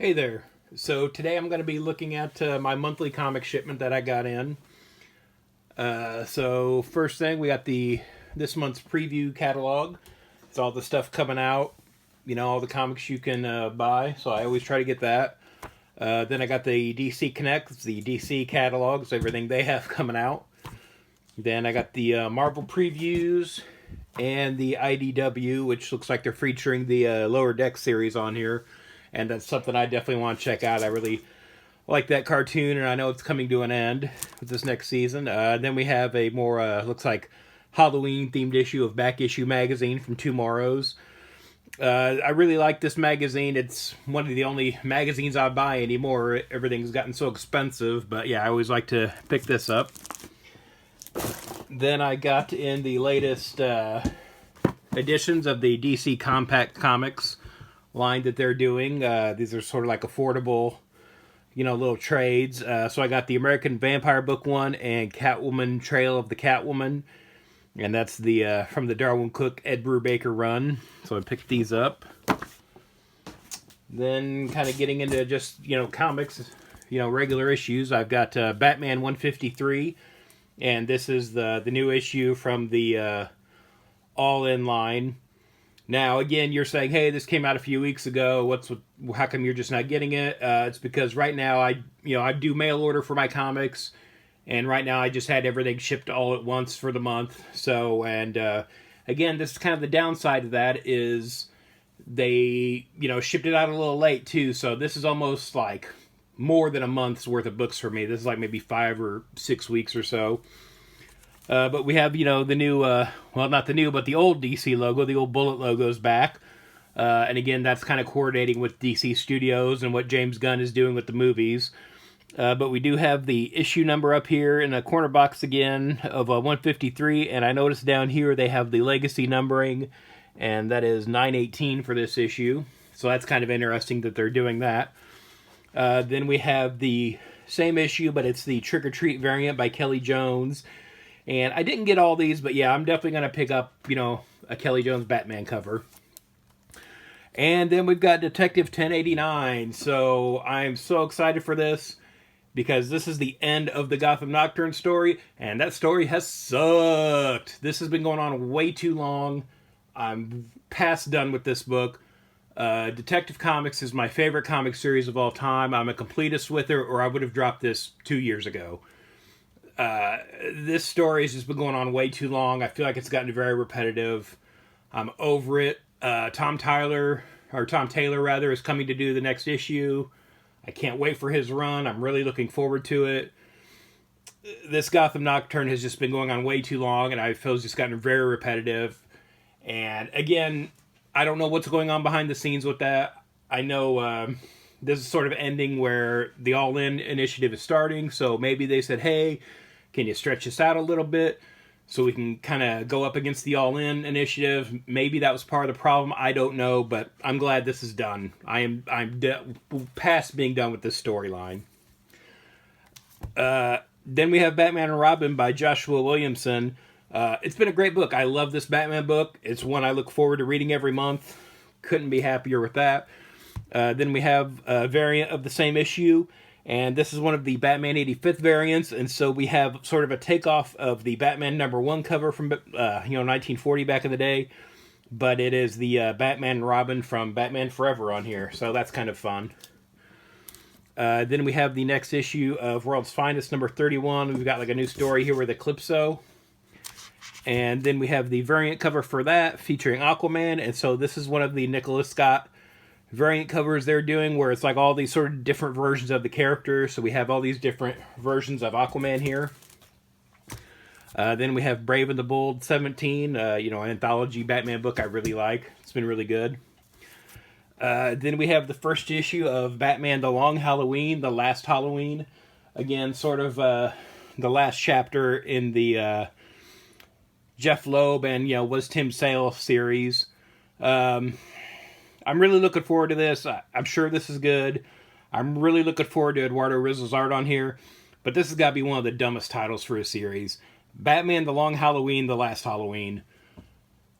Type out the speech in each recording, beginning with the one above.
Hey there. So today I'm going to be looking at my monthly comic shipment that I got in. So first thing, we got this month's preview catalog. It's all the stuff coming out, all the comics you can buy. So I always try to get that. Then I got the DC Connect, the DC catalogs, everything they have coming out. Then I got the Marvel previews and the IDW, which looks like they're featuring the Lower Deck series on here. And that's something I definitely want to check out. I really like that cartoon, and I know it's coming to an end with this next season. Then we have a more, looks like, Halloween-themed issue of Back Issue Magazine from Tomorrow's. I really like this magazine. It's one of the only magazines I buy anymore. Everything's gotten so expensive, but yeah, I always like to pick this up. Then I got in the latest editions of the DC Compact Comics line that they're doing. These are sort of like affordable, little trades. So I got the American Vampire Book 1 and Catwoman Trail of the Catwoman. And that's the from the Darwin Cook, Ed Brubaker run. So I picked these up. Then kind of getting into just, comics, regular issues. I've got Batman 153. And this is the new issue from the All-In line. Now, again, you're saying, hey, this came out a few weeks ago. How come you're just not getting it? It's because right now I do mail order for my comics, and right now I just had everything shipped all at once for the month. So, and again, this is kind of the downside of that is they, shipped it out a little late too. So this is almost like more than a month's worth of books for me. This is like maybe 5 or 6 weeks or so. But we have, the new, well, not the new, but the old DC logo, the old Bullet logo's back. And again, that's kind of coordinating with DC Studios and what James Gunn is doing with the movies. But we do have the issue number up here in a corner box again of 153. And I noticed down here they have the legacy numbering, and that is 918 for this issue. So that's kind of interesting that they're doing that. Then we have the same issue, but it's the Trick or Treat variant by Kelly Jones. And I didn't get all these, but yeah, I'm definitely going to pick up, a Kelly Jones Batman cover. And then we've got Detective 1089. So I'm so excited for this because this is the end of the Gotham Nocturne story, and that story has sucked. This has been going on way too long. I'm past done with this book. Detective Comics is my favorite comic series of all time. I'm a completist with her, or I would have dropped this 2 years ago. This story has just been going on way too long. I feel like it's gotten very repetitive. I'm over it. Tom Taylor, is coming to do the next issue. I can't wait for his run. I'm really looking forward to it. This Gotham Nocturne has just been going on way too long, and I feel it's just gotten very repetitive. And again, I don't know what's going on behind the scenes with that. I know this is sort of ending where the All-In initiative is starting, so maybe they said, hey, can you stretch this out a little bit so we can kind of go up against the All-In initiative? Maybe that was part of the problem. I don't know, but I'm glad this is done. I'm past being done with this storyline. Then we have Batman and Robin by Joshua Williamson. It's been a great book. I love this Batman book. It's one I look forward to reading every month. Couldn't be happier with that. Then we have a variant of the same issue, and this is one of the Batman 85th variants, and so we have sort of a takeoff of the Batman #1 cover from 1940 back in the day, but it is the Batman and Robin from Batman Forever on here, so that's kind of fun. Then we have the next issue of World's Finest number 31. We've got like a new story here with Eclipso. And then we have the variant cover for that featuring Aquaman, and so this is one of the Nicholas Scott variant covers they're doing where it's like all these sort of different versions of the character. So we have all these different versions of Aquaman here. Then we have Brave and the Bold 17, an anthology Batman book I really like. It's been really good. Then we have the first issue of Batman The Long Halloween, The Last Halloween. Again, sort of the last chapter in the Jeff Loeb and, Was Tim Sale series. I'm really looking forward to this. I'm sure this is good. I'm really looking forward to Eduardo Rizzo's art on here. But this has got to be one of the dumbest titles for a series. Batman The Long Halloween, The Last Halloween.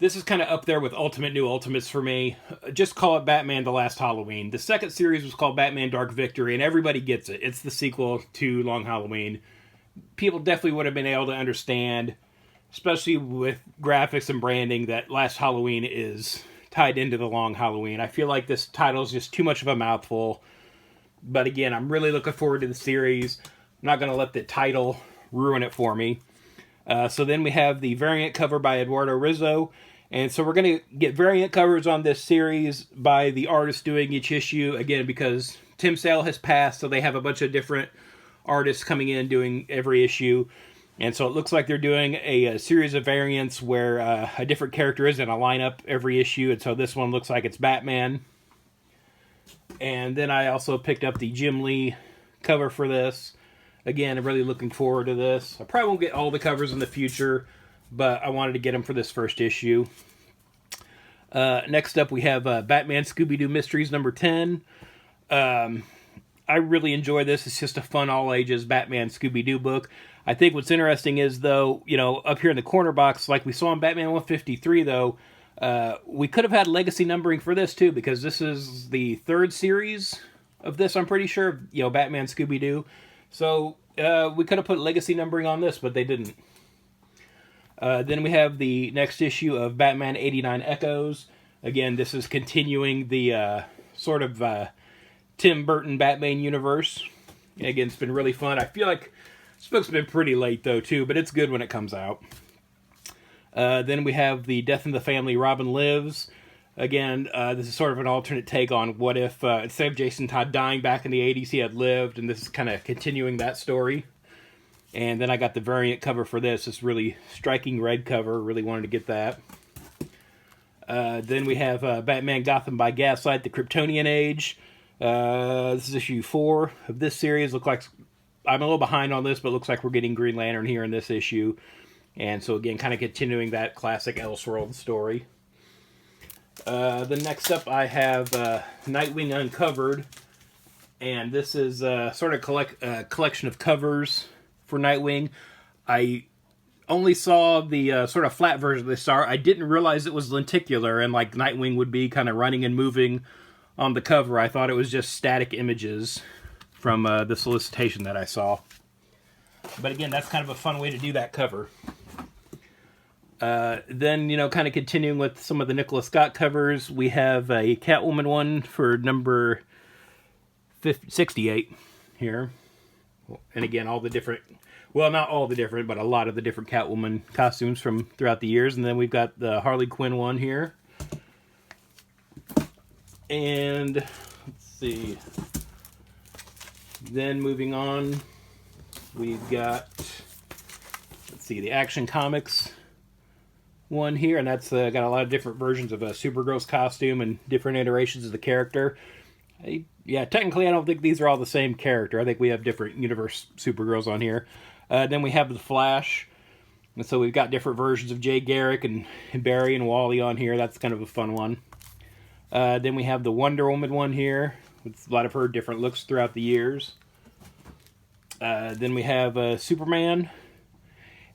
This is kind of up there with Ultimate New Ultimates for me. Just call it Batman The Last Halloween. The second series was called Batman Dark Victory, and everybody gets it. It's the sequel to Long Halloween. People definitely would have been able to understand, especially with graphics and branding, that Last Halloween is tied into the Long Halloween. I feel like this title is just too much of a mouthful. But again, I'm really looking forward to the series. I'm not going to let the title ruin it for me. So then we have the variant cover by Eduardo Rizzo. And so we're going to get variant covers on this series by the artist doing each issue. Again, because Tim Sale has passed, so they have a bunch of different artists coming in doing every issue. And so it looks like they're doing a series of variants where a different character is in a lineup every issue. And so this one looks like it's Batman. And then I also picked up the Jim Lee cover for this. Again, I'm really looking forward to this. I probably won't get all the covers in the future, but I wanted to get them for this first issue. Next up, we have Batman Scooby-Doo Mysteries number 10. I really enjoy this. It's just a fun all-ages Batman Scooby-Doo book. I think what's interesting is, though, you know, up here in the corner box, like we saw in Batman 153, though, we could have had legacy numbering for this, too, because this is the third series of this, I'm pretty sure, you know, Batman Scooby-Doo. So we could have put legacy numbering on this, but they didn't. Then we have the next issue of Batman 89 Echoes. Again, this is continuing the sort of Tim Burton Batman universe. And again, it's been really fun. I feel like this book's been pretty late, though, too, but it's good when it comes out. Then we have the Death in the Family Robin Lives. Again, this is sort of an alternate take on what if, instead of Jason Todd dying back in the 80s, he had lived, and this is kind of continuing that story. And then I got the variant cover for this. This really striking red cover. Really wanted to get that. Then we have Batman Gotham by Gaslight, The Kryptonian Age. This is issue 4 of this series. Look like I'm a little behind on this, but it looks like we're getting Green Lantern here in this issue. And so again, kind of continuing that classic Elseworld story. Then next up I have Nightwing Uncovered. And this is sort of collection of covers for Nightwing. I only saw the sort of flat version of this art. I didn't realize it was lenticular and like Nightwing would be kind of running and moving on the cover. I thought it was just static images from the solicitation that I saw. But again, that's kind of a fun way to do that cover. Then, you know, kind of continuing with some of the Nicholas Scott covers, we have a Catwoman one for number 68 here. And again, all the different, well, not all the different, but a lot of the different Catwoman costumes from throughout the years. And then we've got the Harley Quinn one here. And let's see. Then moving on, we've got, let's see, the Action Comics one here, and that's got a lot of different versions of Supergirl's costume and different iterations of the character. Yeah, technically I don't think these are all the same character. I think we have different universe Supergirls on here. Then we have the Flash, and so we've got different versions of Jay Garrick and Barry and Wally on here. That's kind of a fun one. Then we have the Wonder Woman one here, with a lot of her different looks throughout the years. Then we have Superman.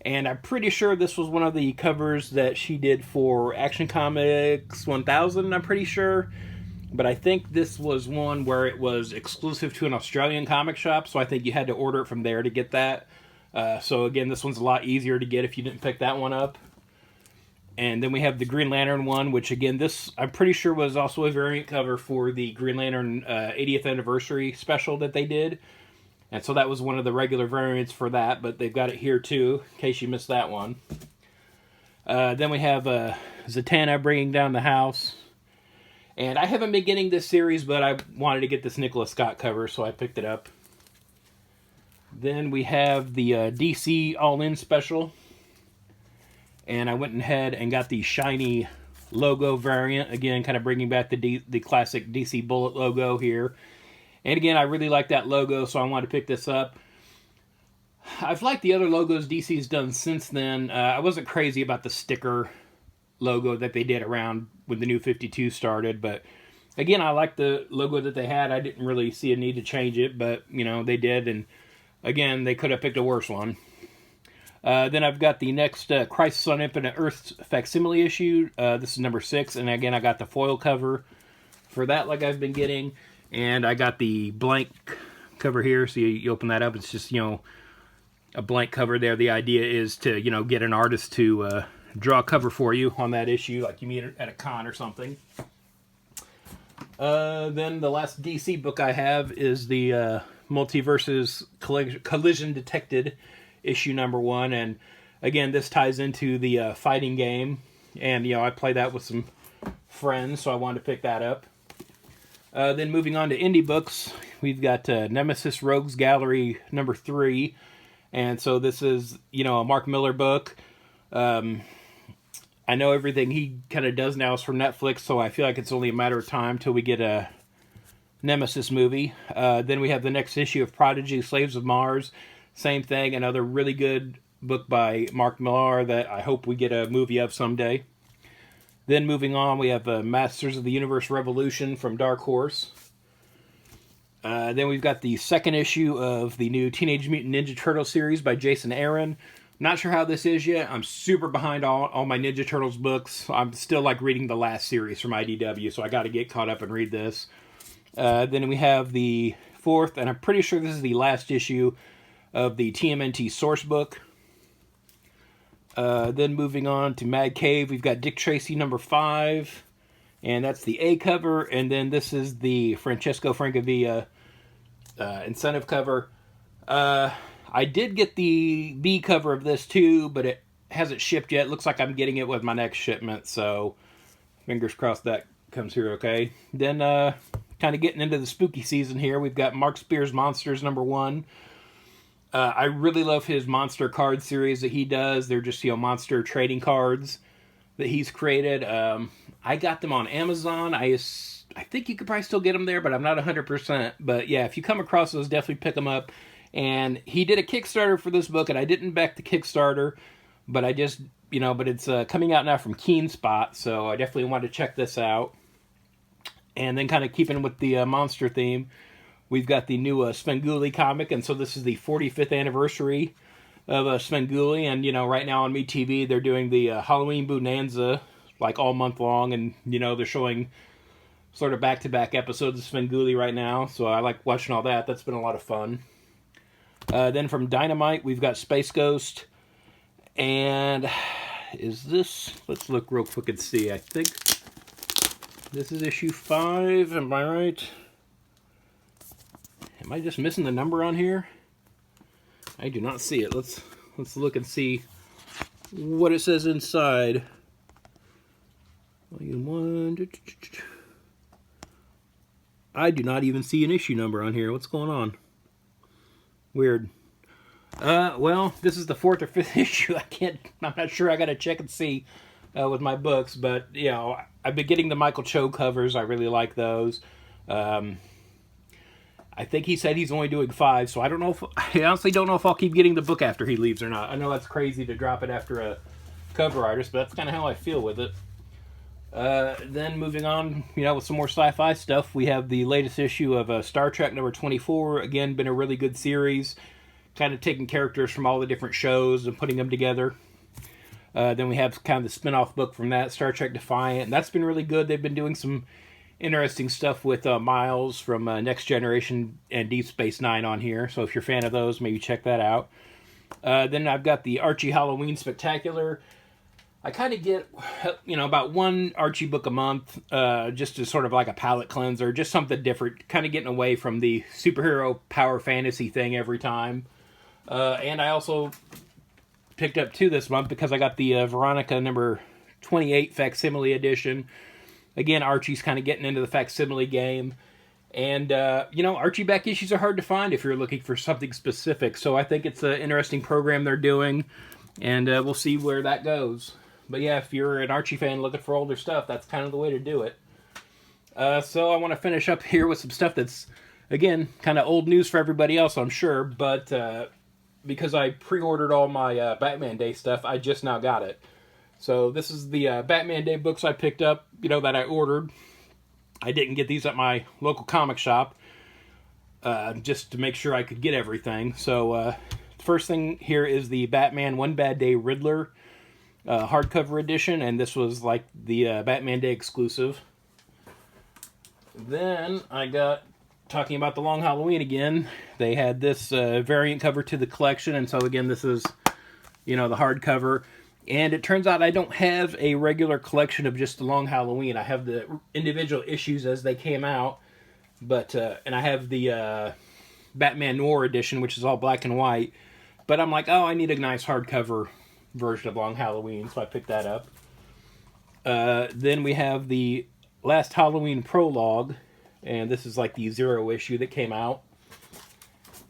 And I'm pretty sure this was one of the covers that she did for Action Comics 1000, I'm pretty sure. But I think this was one where it was exclusive to an Australian comic shop, so I think you had to order it from there to get that. So again, this one's a lot easier to get if you didn't pick that one up. And then we have the Green Lantern one, which again, this I'm pretty sure was also a variant cover for the Green Lantern 80th anniversary special that they did. And so that was one of the regular variants for that, but they've got it here too, in case you missed that one. Then we have Zatanna Bringing Down the House. And I haven't been getting this series, but I wanted to get this Nicholas Scott cover, so I picked it up. Then we have the DC All-In special. And I went ahead and got the shiny logo variant. Again, kind of bringing back the classic DC Bullet logo here. And again, I really like that logo, so I wanted to pick this up. I've liked the other logos DC's done since then. I wasn't crazy about the sticker logo that they did around when the New 52 started, but again, I like the logo that they had. I didn't really see a need to change it, but, you know, they did, and again, they could have picked a worse one. Then I've got the next Crisis on Infinite Earths facsimile issue. This is number 6, and again, I got the foil cover for that like I've been getting, and I got the blank cover here, so you open that up, it's just, a blank cover there. The idea is to, get an artist to draw a cover for you on that issue, like you meet at a con or something. Then the last DC book I have is the Multiverses Collision Detected issue number 1, and again, this ties into the fighting game, and I play that with some friends, so I wanted to pick that up. Then moving on to indie books, we've got Nemesis Rogues Gallery number 3, and so this is a Mark Miller book. I know everything he kind of does now is from Netflix, so I feel like it's only a matter of time till we get a Nemesis movie. Then we have the next issue of Prodigy, Slaves of Mars. Same thing, another really good book by Mark Millar that I hope we get a movie of someday. Then moving on, we have Masters of the Universe Revolution from Dark Horse. Then we've got the second issue of the new Teenage Mutant Ninja Turtle series by Jason Aaron. Not sure how this is yet. I'm super behind all my Ninja Turtles books. I'm still reading the last series from IDW, so I got to get caught up and read this. Then we have the fourth, and I'm pretty sure this is the last issue of the TMNT source book. Then moving on to Mad Cave, we've got Dick Tracy number 5, and that's the A cover, and then this is the Francesco Francavilla incentive cover. I did get the B cover of this too, but it hasn't shipped yet. Looks like I'm getting it with my next shipment, so fingers crossed that comes here okay. Then kind of getting into the spooky season here, we've got Mark Spears Monsters number 1. I really love his monster card series that he does. They're just, monster trading cards that he's created. I got them on Amazon. I think you could probably still get them there, but I'm not 100%. But yeah, if you come across those, definitely pick them up. And he did a Kickstarter for this book, and I didn't back the Kickstarter, but I just, but it's coming out now from Keen Spot, so I definitely want to check this out. And then kind of keeping with the monster theme, we've got the new Svengoolie comic, and so this is the 45th anniversary of Svengoolie, and, right now on MeTV, they're doing the Halloween Bonanza, all month long, and, they're showing sort of back-to-back episodes of Svengoolie right now, so I like watching all that. That's been a lot of fun. Then from Dynamite, we've got Space Ghost, and is this, let's look real quick and see, I think this is issue 5, am I right? Am I just missing the number on here? I do not see it. Let's look and see what it says inside. Volume 1. I do not even see an issue number on here. What's going on? Weird. Well, this is the 4th or 5th issue. I'm not sure. I gotta check and see with my books, but I've been getting the Michael Cho covers. I really like those. I think he said he's only doing 5, so I honestly don't know if I'll keep getting the book after he leaves or not. I know that's crazy to drop it after a cover artist, but that's kind of how I feel with it. Then moving on, with some more sci-fi stuff, we have the latest issue of Star Trek number 24. Again, been a really good series, kind of taking characters from all the different shows and putting them together. Then we have kind of the spin-off book from that, Star Trek Defiant, and that's been really good. They've been doing some interesting stuff with Miles from Next Generation and Deep Space Nine on here, so if you're a fan of those, maybe check that out. Then I've got the Archie Halloween Spectacular. I kind of get, about one Archie book a month, just as sort of like a palate cleanser, just something different, kind of getting away from the superhero power fantasy thing every time. And I also picked up 2 this month because I got the Veronica number 28 facsimile edition. Again, Archie's kind of getting into the facsimile game. And, Archie back issues are hard to find if you're looking for something specific. So I think it's an interesting program they're doing. And we'll see where that goes. But yeah, if you're an Archie fan looking for older stuff, that's kind of the way to do it. So I want to finish up here with some stuff that's, again, kind of old news for everybody else, I'm sure. But because I pre-ordered all my Batman Day stuff, I just now got it. So this is the Batman Day books I picked up, that I ordered. I didn't get these at my local comic shop, just to make sure I could get everything. So first thing here is the Batman One Bad Day Riddler hardcover edition, and this was like the Batman Day exclusive. Then I got, talking about the Long Halloween again, they had this variant cover to the collection, and so again this is, you know, the hardcover. And it turns out I don't have a regular collection of just the Long Halloween. I have the individual issues as they came out, but and I have the Batman Noir edition, which is all black and white. But I'm like, oh, I need a nice hardcover version of Long Halloween, so I picked that up. Then we have the Last Halloween Prologue, and this is like the 0 issue that came out.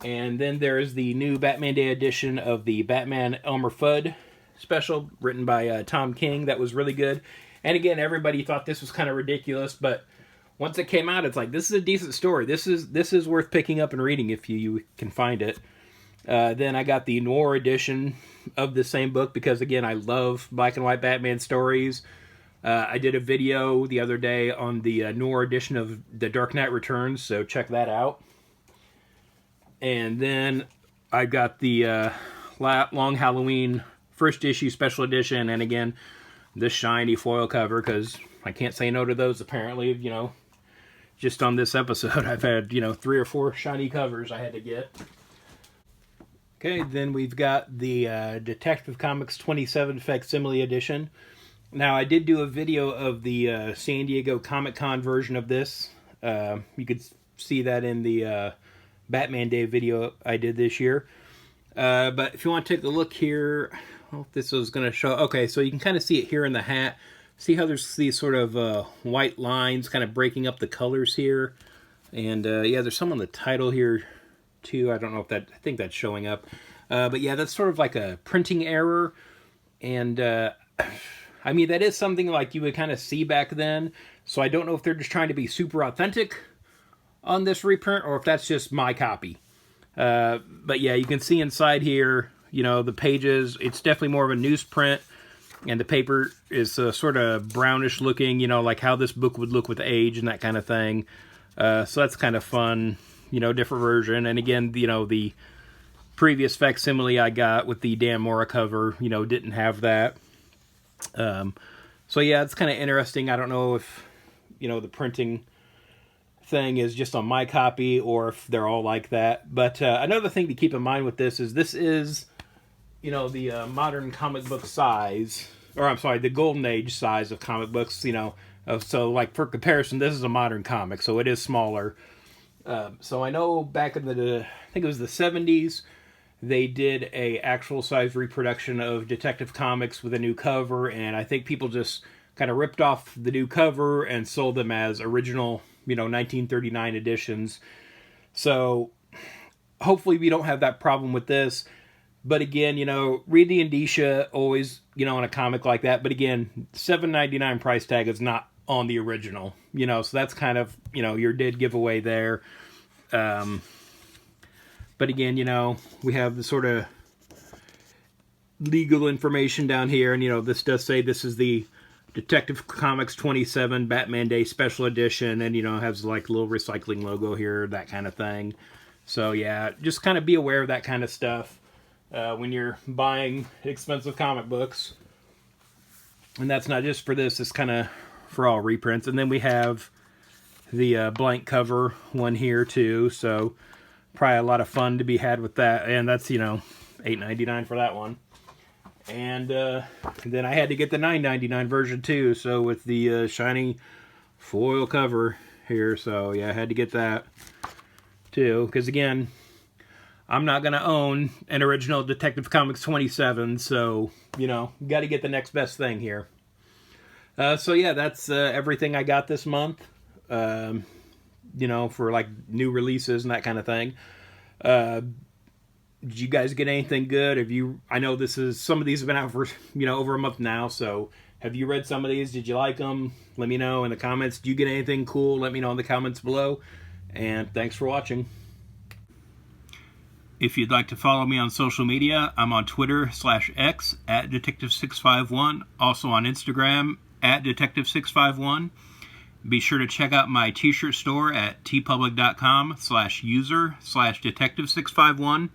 And then there's the new Batman Day edition of the Batman Elmer Fudd special, written by Tom King. That was really good. And again, everybody thought this was kind of ridiculous, but once it came out, it's like, this is a decent story. This is worth picking up and reading if you can find it. Then I got the Noir edition of the same book because, again, I love black and white Batman stories. I did a video the other day on the Noir edition of The Dark Knight Returns, so check that out. And then I got the Long Halloween first issue special edition, and again, this shiny foil cover, because I can't say no to those, apparently. You know, just on this episode, I've had, you know, 3 or 4 shiny covers I had to get. Okay, then we've got the Detective Comics 27 Facsimile Edition. Now, I did do a video of the San Diego Comic-Con version of this. You could see that in the Batman Day video I did this year. But if you want to take a look here, I don't know if this was going to show. Okay, so you can kind of see it here in the hat. See how there's these sort of white lines kind of breaking up the colors here. And yeah, there's some on the title here too. I don't know if that, I think that's showing up. But yeah, that's sort of like a printing error. And I mean, that is something like you would kind of see back then. So I don't know if they're just trying to be super authentic on this reprint or if that's just my copy. But yeah, you can see inside here, you know, the pages, it's definitely more of a newsprint, and the paper is sort of brownish looking, you know, like how this book would look with age and that kind of thing. So that's kind of fun, you know, different version. And again, you know, the previous facsimile I got with the Dan Mora cover, you know, didn't have that. So yeah, it's kind of interesting. I don't know if, you know, the printing thing is just on my copy or if they're all like that. But another thing to keep in mind with this is, you know, the modern comic book size, or I'm sorry, the golden age size of comic books, you know. So like for comparison, this is a modern comic, so it is smaller. So I know back in the, I think it was the 70s, they did a actual size reproduction of Detective Comics with a new cover, and I think people just kind of ripped off the new cover and sold them as original, you know, 1939 editions. So hopefully we don't have that problem with this. But again, you know, read the indicia always, you know, on a comic like that. But again, $7.99 price tag is not on the original, you know, so that's kind of, you know, your dead giveaway there. But again, you know, we have the sort of legal information down here, and, you know, this does say this is the Detective Comics 27 Batman Day Special Edition, and, you know, has like a little recycling logo here, that kind of thing. So yeah, just kind of be aware of that kind of stuff when you're buying expensive comic books. And that's not just for this, it's kind of for all reprints. And then we have the blank cover one here too, so probably a lot of fun to be had with that. And that's, you know, $8.99 for that one. And then I had to get the $9.99 version too, so with the shiny foil cover here. So yeah, I had to get that too, because again, I'm not going to own an original Detective Comics 27, so, you know, got to get the next best thing here. So yeah, that's everything I got this month, you know, for like new releases and that kind of thing. Did you guys get anything good? Have you, I know this is, some of these have been out for, you know, over a month now, so have you read some of these? Did you like them? Let me know in the comments. Do you get anything cool? Let me know in the comments below, and thanks for watching. If you'd like to follow me on social media, I'm on Twitter/X at Detective651, also on Instagram at Detective651. Be sure to check out my t-shirt store at tpublic.com/user/Detective651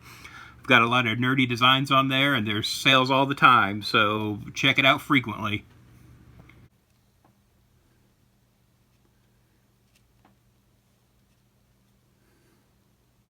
Got a lot of nerdy designs on there, and there's sales all the time, so check it out frequently.